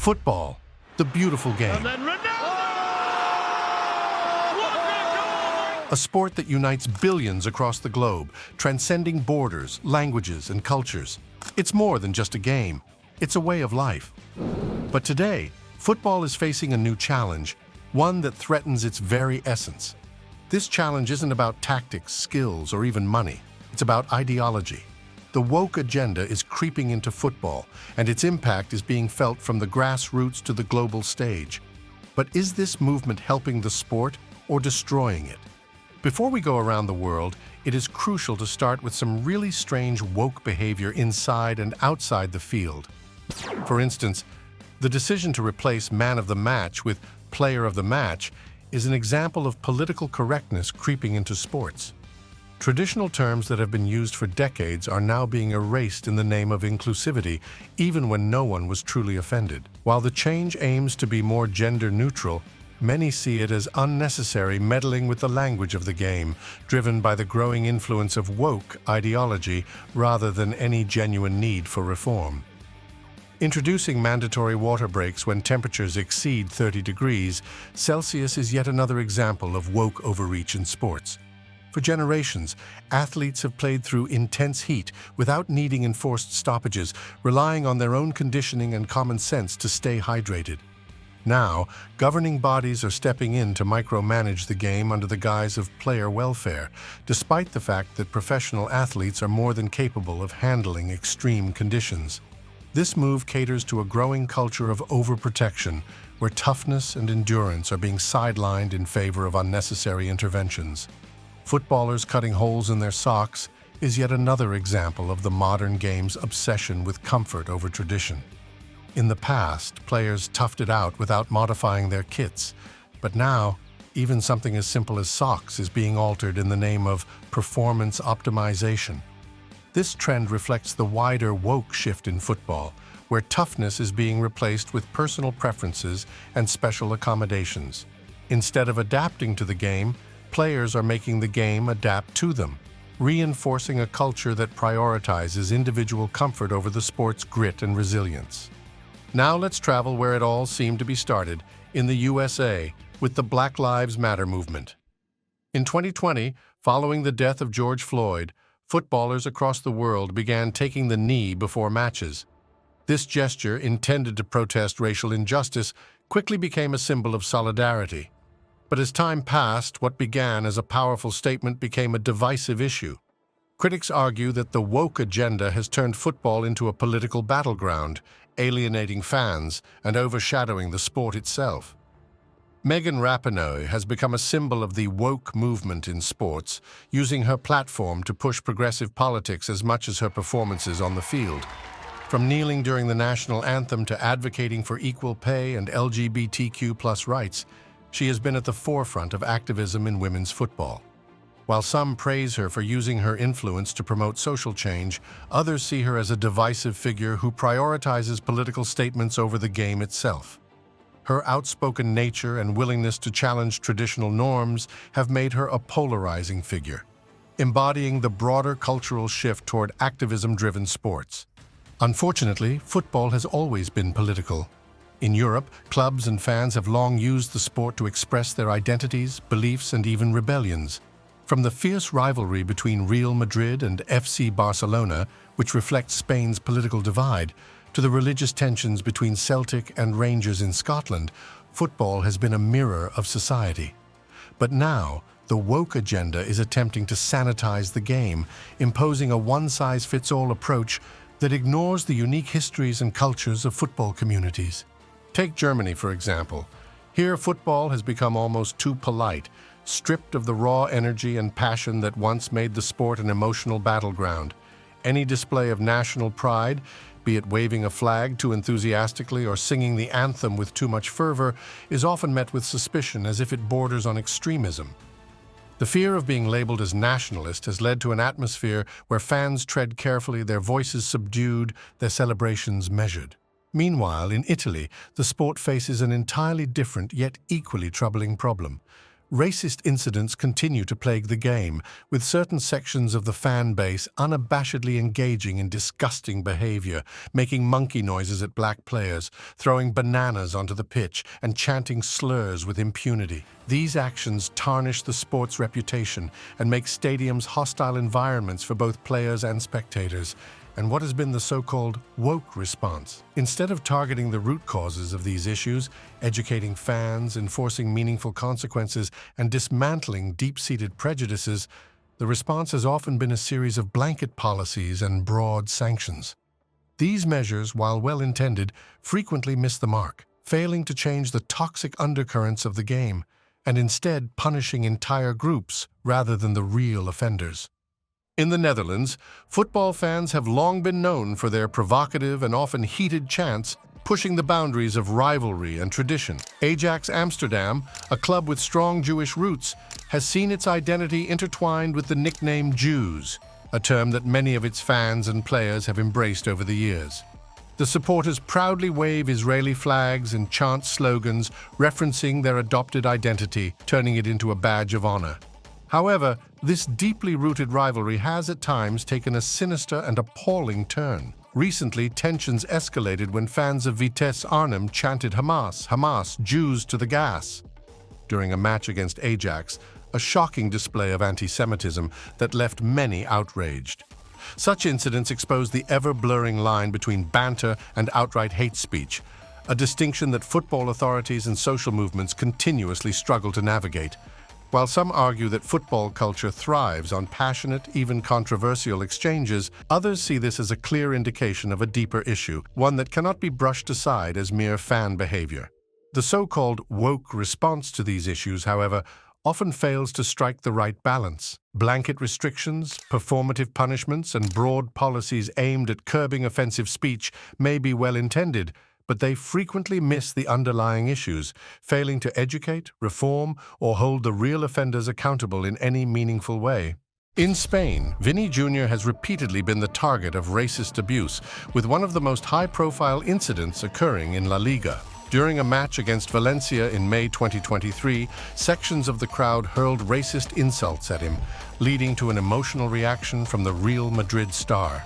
Football, the beautiful game. A sport that unites billions across the globe, transcending borders, languages, and cultures. It's more than just a game. It's a way of life. But today, football is facing a new challenge, one that threatens its very essence. This challenge isn't about tactics, skills, or even money. It's about ideology. The woke agenda is creeping into football, and its impact is being felt from the grassroots to the global stage. But is this movement helping the sport or destroying it? Before we go around the world, it is crucial to start with some really strange woke behavior inside and outside the field. For instance, the decision to replace man of the match with player of the match is an example of political correctness creeping into sports. Traditional terms that have been used for decades are now being erased in the name of inclusivity, even when no one was truly offended. While the change aims to be more gender-neutral, many see it as unnecessary meddling with the language of the game, driven by the growing influence of woke ideology rather than any genuine need for reform. Introducing mandatory water breaks when temperatures exceed 30 degrees Celsius is yet another example of woke overreach in sports. For generations, athletes have played through intense heat without needing enforced stoppages, relying on their own conditioning and common sense to stay hydrated. Now, governing bodies are stepping in to micromanage the game under the guise of player welfare, despite the fact that professional athletes are more than capable of handling extreme conditions. This move caters to a growing culture of overprotection, where toughness and endurance are being sidelined in favor of unnecessary interventions. Footballers cutting holes in their socks is yet another example of the modern game's obsession with comfort over tradition. In the past, players toughed it out without modifying their kits, but now, even something as simple as socks is being altered in the name of performance optimization. This trend reflects the wider woke shift in football, where toughness is being replaced with personal preferences and special accommodations. Instead of adapting to the game, players are making the game adapt to them, reinforcing a culture that prioritizes individual comfort over the sport's grit and resilience. Now let's travel where it all seemed to be started, in the USA, with the Black Lives Matter movement. In 2020, following the death of George Floyd, footballers across the world began taking the knee before matches. This gesture, intended to protest racial injustice, quickly became a symbol of solidarity. But as time passed, what began as a powerful statement became a divisive issue. Critics argue that the woke agenda has turned football into a political battleground, alienating fans and overshadowing the sport itself. Megan Rapinoe has become a symbol of the woke movement in sports, using her platform to push progressive politics as much as her performances on the field. From kneeling during the national anthem to advocating for equal pay and LGBTQ+ rights, she has been at the forefront of activism in women's football. While some praise her for using her influence to promote social change, others see her as a divisive figure who prioritizes political statements over the game itself. Her outspoken nature and willingness to challenge traditional norms have made her a polarizing figure, embodying the broader cultural shift toward activism-driven sports. Unfortunately, football has always been political. In Europe, clubs and fans have long used the sport to express their identities, beliefs, and even rebellions. From the fierce rivalry between Real Madrid and FC Barcelona, which reflects Spain's political divide, to the religious tensions between Celtic and Rangers in Scotland, football has been a mirror of society. But now, the woke agenda is attempting to sanitize the game, imposing a one-size-fits-all approach that ignores the unique histories and cultures of football communities. Take Germany, for example. Here, football has become almost too polite, stripped of the raw energy and passion that once made the sport an emotional battleground. Any display of national pride, be it waving a flag too enthusiastically or singing the anthem with too much fervor, is often met with suspicion as if it borders on extremism. The fear of being labeled as nationalist has led to an atmosphere where fans tread carefully, their voices subdued, their celebrations measured. Meanwhile, in Italy, the sport faces an entirely different yet equally troubling problem. racist incidents continue to plague the game, with certain sections of the fan base unabashedly engaging in disgusting behavior, making monkey noises at black players, throwing bananas onto the pitch, and chanting slurs with impunity. These actions tarnish the sport's reputation and make stadiums hostile environments for both players and spectators, and what has been the so-called woke response. Instead of targeting the root causes of these issues, educating fans, enforcing meaningful consequences, and dismantling deep-seated prejudices, the response has often been a series of blanket policies and broad sanctions. These measures, while well-intended, frequently miss the mark, failing to change the toxic undercurrents of the game, and instead punishing entire groups rather than the real offenders. In the Netherlands, football fans have long been known for their provocative and often heated chants, pushing the boundaries of rivalry and tradition. Ajax Amsterdam, a club with strong Jewish roots, has seen its identity intertwined with the nickname Jews, a term that many of its fans and players have embraced over the years. The supporters proudly wave Israeli flags and chant slogans referencing their adopted identity, turning it into a badge of honor. However, this deeply rooted rivalry has at times taken a sinister and appalling turn. Recently, tensions escalated when fans of Vitesse Arnhem chanted Hamas, Hamas, Jews to the gas, during a match against Ajax, a shocking display of anti-Semitism that left many outraged. Such incidents expose the ever-blurring line between banter and outright hate speech, a distinction that football authorities and social movements continuously struggle to navigate. While some argue that football culture thrives on passionate, even controversial exchanges, others see this as a clear indication of a deeper issue, one that cannot be brushed aside as mere fan behavior. The so-called woke response to these issues, however, often fails to strike the right balance. Blanket restrictions, performative punishments, and broad policies aimed at curbing offensive speech may be well-intended, but they frequently miss the underlying issues, failing to educate, reform, or hold the real offenders accountable in any meaningful way. In Spain, Vini Jr. has repeatedly been the target of racist abuse, with one of the most high-profile incidents occurring in La Liga. During a match against Valencia in May 2023, sections of the crowd hurled racist insults at him, leading to an emotional reaction from the Real Madrid star.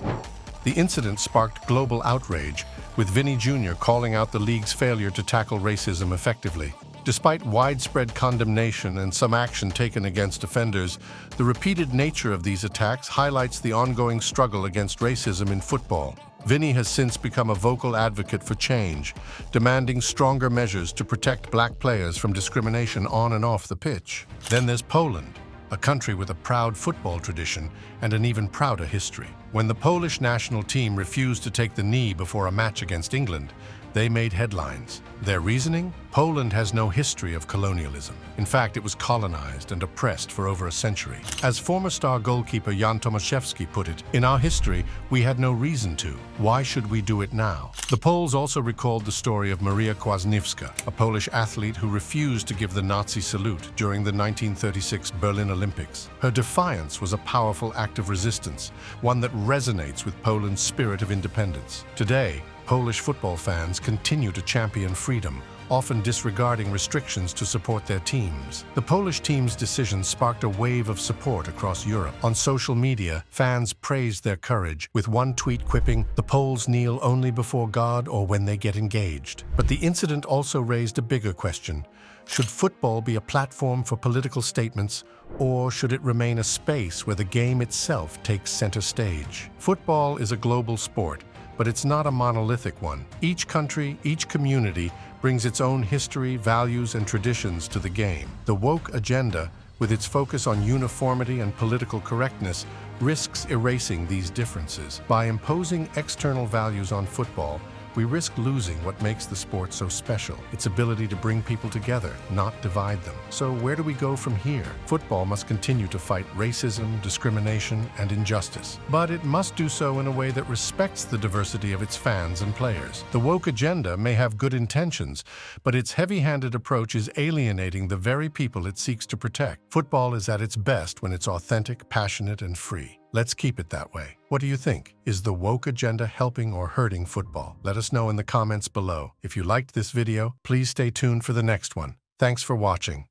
The incident sparked global outrage, with Vini Jr. calling out the league's failure to tackle racism effectively. Despite widespread condemnation and some action taken against offenders, the repeated nature of these attacks highlights the ongoing struggle against racism in football. Vini has since become a vocal advocate for change, demanding stronger measures to protect black players from discrimination on and off the pitch. Then there's Poland, a country with a proud football tradition and an even prouder history. When the Polish national team refused to take the knee before a match against England, they made headlines. Their reasoning? Poland has no history of colonialism. In fact, it was colonized and oppressed for over a century. As former star goalkeeper Jan Tomaszewski put it, "In our history, we had no reason to. Why should we do it now?" The Poles also recalled the story of Maria Kwasniewska, a Polish athlete who refused to give the Nazi salute during the 1936 Berlin Olympics. Her defiance was a powerful act of resistance, one that resonates with Poland's spirit of independence. Today, Polish football fans continue to champion freedom, often disregarding restrictions to support their teams. The Polish team's decision sparked a wave of support across Europe. On social media, fans praised their courage, with one tweet quipping, "The Poles kneel only before God or when they get engaged." But the incident also raised a bigger question. Should football be a platform for political statements, or should it remain a space where the game itself takes center stage? Football is a global sport, but it's not a monolithic one. Each country, each community brings its own history, values, and traditions to the game. The woke agenda, with its focus on uniformity and political correctness, risks erasing these differences. By imposing external values on football, we risk losing what makes the sport so special, its ability to bring people together, not divide them. So where do we go from here? Football must continue to fight racism, discrimination, and injustice. But it must do so in a way that respects the diversity of its fans and players. The woke agenda may have good intentions, but its heavy-handed approach is alienating the very people it seeks to protect. Football is at its best when it's authentic, passionate, and free. Let's keep it that way. What do you think? Is the woke agenda helping or hurting football? Let us know in the comments below. If you liked this video, please stay tuned for the next one. Thanks for watching.